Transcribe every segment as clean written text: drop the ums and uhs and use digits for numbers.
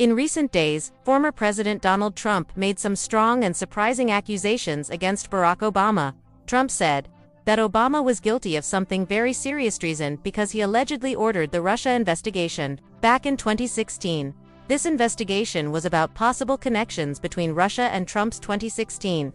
In recent days, former President Donald Trump made some strong and surprising accusations against Barack Obama. Trump said that Obama was guilty of something very serious, treason, because he allegedly ordered the Russia investigation back in 2016. This investigation was about possible connections between Russia and Trump's 2016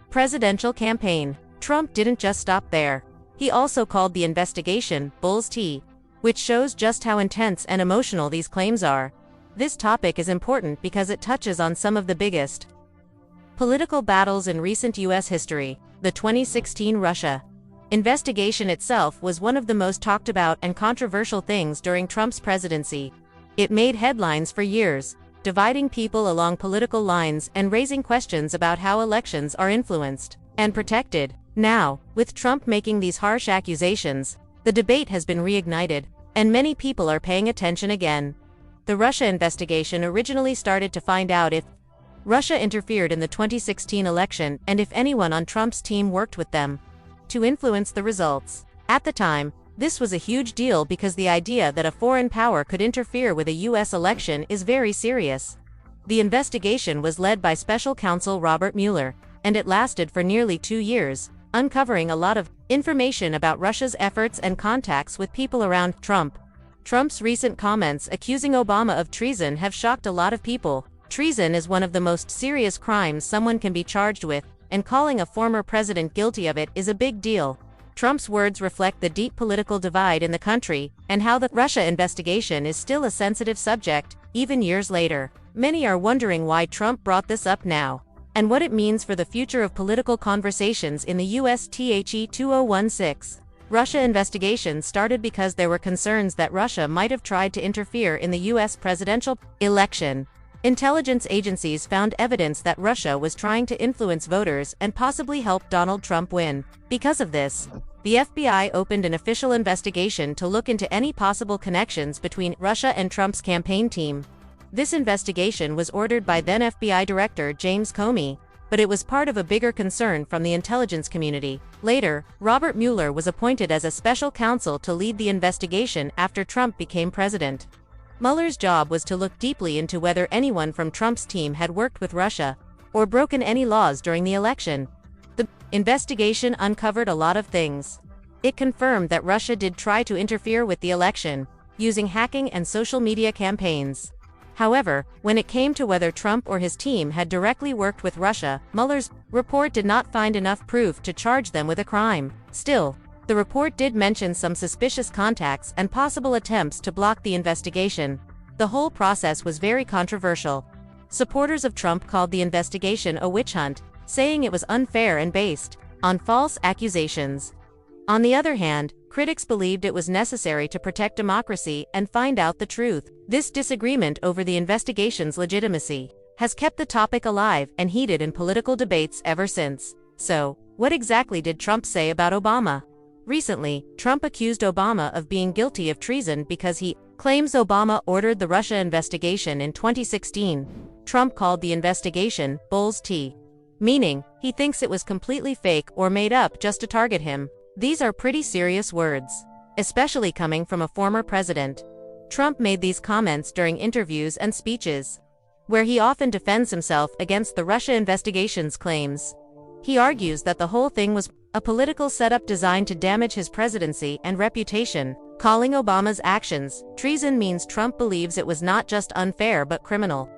presidential campaign. Trump didn't just stop there. He also called the investigation Bull's Tea, which shows just how intense and emotional these claims are. This topic is important because it touches on some of the biggest political battles in recent U.S. history. The 2016 Russia investigation itself was one of the most talked about and controversial things during Trump's presidency. It made headlines for years, dividing people along political lines and raising questions about how elections are influenced and protected. Now, with Trump making these harsh accusations, the debate has been reignited, and many people are paying attention again. The Russia investigation originally started to find out if Russia interfered in the 2016 election and if anyone on Trump's team worked with them to influence the results. At the time, this was a huge deal because the idea that a foreign power could interfere with a U.S. election is very serious. The investigation was led by special counsel Robert Mueller, and it lasted for nearly 2 years, uncovering a lot of information about Russia's efforts and contacts with people around Trump. Trump's recent comments accusing Obama of treason have shocked a lot of people. Treason is one of the most serious crimes someone can be charged with, and calling a former president guilty of it is a big deal. Trump's words reflect the deep political divide in the country, and how the Russia investigation is still a sensitive subject, even years later. Many are wondering why Trump brought this up now, and what it means for the future of political conversations in the U.S. The 2016 Russia investigation started because there were concerns that Russia might have tried to interfere in the U.S. presidential election. Intelligence agencies found evidence that Russia was trying to influence voters and possibly help Donald Trump win. Because of this, the FBI opened an official investigation to look into any possible connections between Russia and Trump's campaign team. This investigation was ordered by then FBI Director James Comey, but it was part of a bigger concern from the intelligence community. Later, Robert Mueller was appointed as a special counsel to lead the investigation after Trump became president. Mueller's job was to look deeply into whether anyone from Trump's team had worked with Russia or broken any laws during the election. The investigation uncovered a lot of things. It confirmed that Russia did try to interfere with the election, using hacking and social media campaigns. However, when it came to whether Trump or his team had directly worked with Russia, Mueller's report did not find enough proof to charge them with a crime. Still, the report did mention some suspicious contacts and possible attempts to block the investigation. The whole process was very controversial. Supporters of Trump called the investigation a witch hunt, saying it was unfair and based on false accusations. On the other hand, critics believed it was necessary to protect democracy and find out the truth. This disagreement over the investigation's legitimacy has kept the topic alive and heated in political debates ever since. So, what exactly did Trump say about Obama? Recently, Trump accused Obama of being guilty of treason because he claims Obama ordered the Russia investigation in 2016. Trump called the investigation Bull's Tea, meaning he thinks it was completely fake or made up just to target him. These are pretty serious words, especially coming from a former president. Trump made these comments during interviews and speeches, where he often defends himself against the Russia investigation's claims. He argues that the whole thing was a political setup designed to damage his presidency and reputation. Calling Obama's actions treason means Trump believes it was not just unfair but criminal,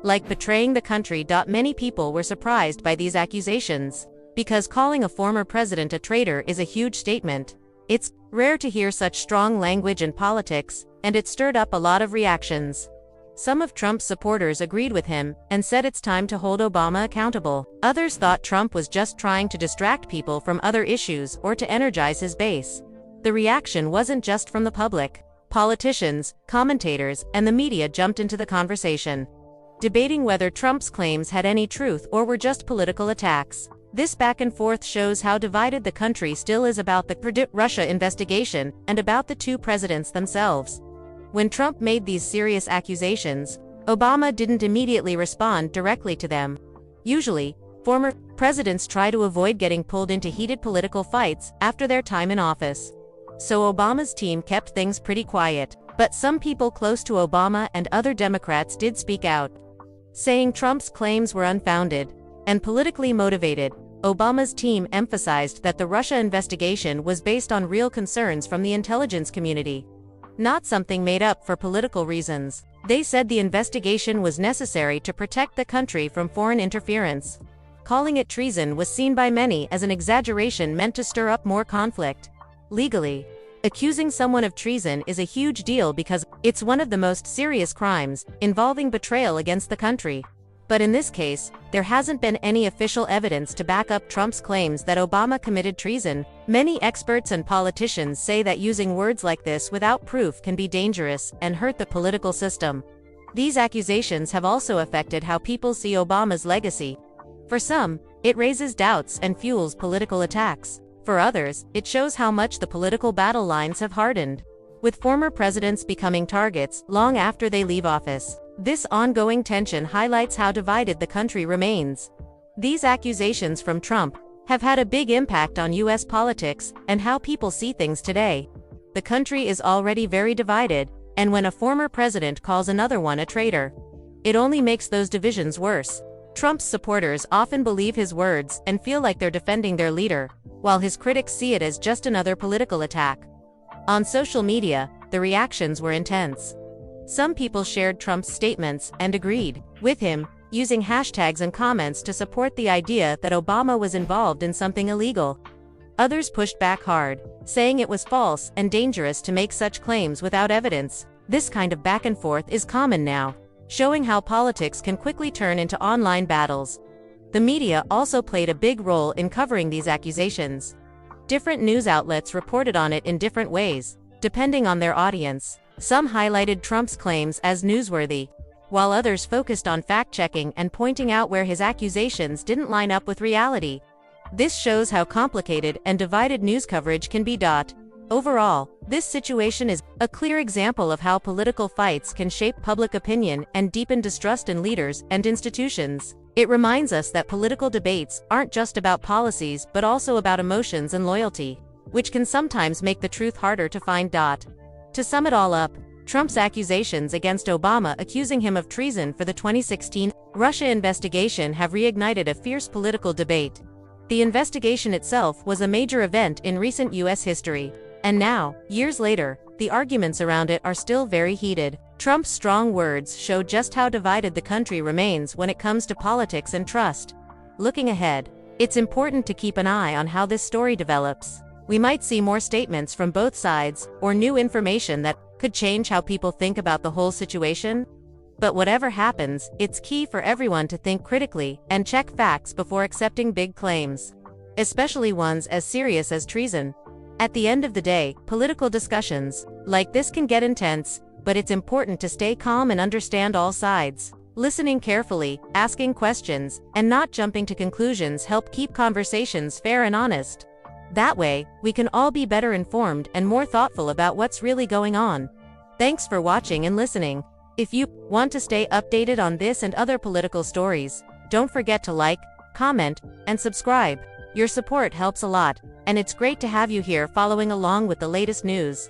like betraying the country. Many people were surprised by these accusations, because calling a former president a traitor is a huge statement. It's rare to hear such strong language in politics, and it stirred up a lot of reactions. Some of Trump's supporters agreed with him and said it's time to hold Obama accountable. Others thought Trump was just trying to distract people from other issues or to energize his base. The reaction wasn't just from the public. Politicians, commentators, and the media jumped into the conversation, debating whether Trump's claims had any truth or were just political attacks. This back and forth shows how divided the country still is about the Russia investigation and about the two presidents themselves. When Trump made these serious accusations, Obama didn't immediately respond directly to them. Usually, former presidents try to avoid getting pulled into heated political fights after their time in office. So Obama's team kept things pretty quiet. But some people close to Obama and other Democrats did speak out, saying Trump's claims were unfounded and politically motivated. Obama's team emphasized that the Russia investigation was based on real concerns from the intelligence community, not something made up for political reasons. They said the investigation was necessary to protect the country from foreign interference. Calling it treason was seen by many as an exaggeration meant to stir up more conflict. Legally, accusing someone of treason is a huge deal because it's one of the most serious crimes, involving betrayal against the country. But in this case, there hasn't been any official evidence to back up Trump's claims that Obama committed treason. Many experts and politicians say that using words like this without proof can be dangerous and hurt the political system. These accusations have also affected how people see Obama's legacy. For some, it raises doubts and fuels political attacks. For others, it shows how much the political battle lines have hardened, with former presidents becoming targets long after they leave office. This ongoing tension highlights how divided the country remains. These accusations from Trump have had a big impact on U.S. politics and how people see things today. The country is already very divided, and when a former president calls another one a traitor, it only makes those divisions worse. Trump's supporters often believe his words and feel like they're defending their leader, while his critics see it as just another political attack. On social media, the reactions were intense. Some people shared Trump's statements and agreed with him, using hashtags and comments to support the idea that Obama was involved in something illegal. Others pushed back hard, saying it was false and dangerous to make such claims without evidence. This kind of back and forth is common now, showing how politics can quickly turn into online battles. The media also played a big role in covering these accusations. Different news outlets reported on it in different ways, depending on their audience. Some highlighted Trump's claims as newsworthy, while others focused on fact-checking and pointing out where his accusations didn't line up with reality. This shows how complicated and divided news coverage can be. Overall, this situation is a clear example of how political fights can shape public opinion and deepen distrust in leaders and institutions. It reminds us that political debates aren't just about policies but also about emotions and loyalty, which can sometimes make the truth harder to find. To sum it all up, Trump's accusations against Obama accusing him of treason for the 2016 Russia investigation have reignited a fierce political debate. The investigation itself was a major event in recent U.S. history, and now, years later, the arguments around it are still very heated. Trump's strong words show just how divided the country remains when it comes to politics and trust. Looking ahead, it's important to keep an eye on how this story develops. We might see more statements from both sides, or new information that could change how people think about the whole situation. But whatever happens, it's key for everyone to think critically and check facts before accepting big claims, especially ones as serious as treason. At the end of the day, political discussions like this can get intense, but it's important to stay calm and understand all sides. Listening carefully, asking questions, and not jumping to conclusions help keep conversations fair and honest. That way, we can all be better informed and more thoughtful about what's really going on. Thanks for watching and listening. If you want to stay updated on this and other political stories, don't forget to like, comment, and subscribe. Your support helps a lot, and it's great to have you here following along with the latest news.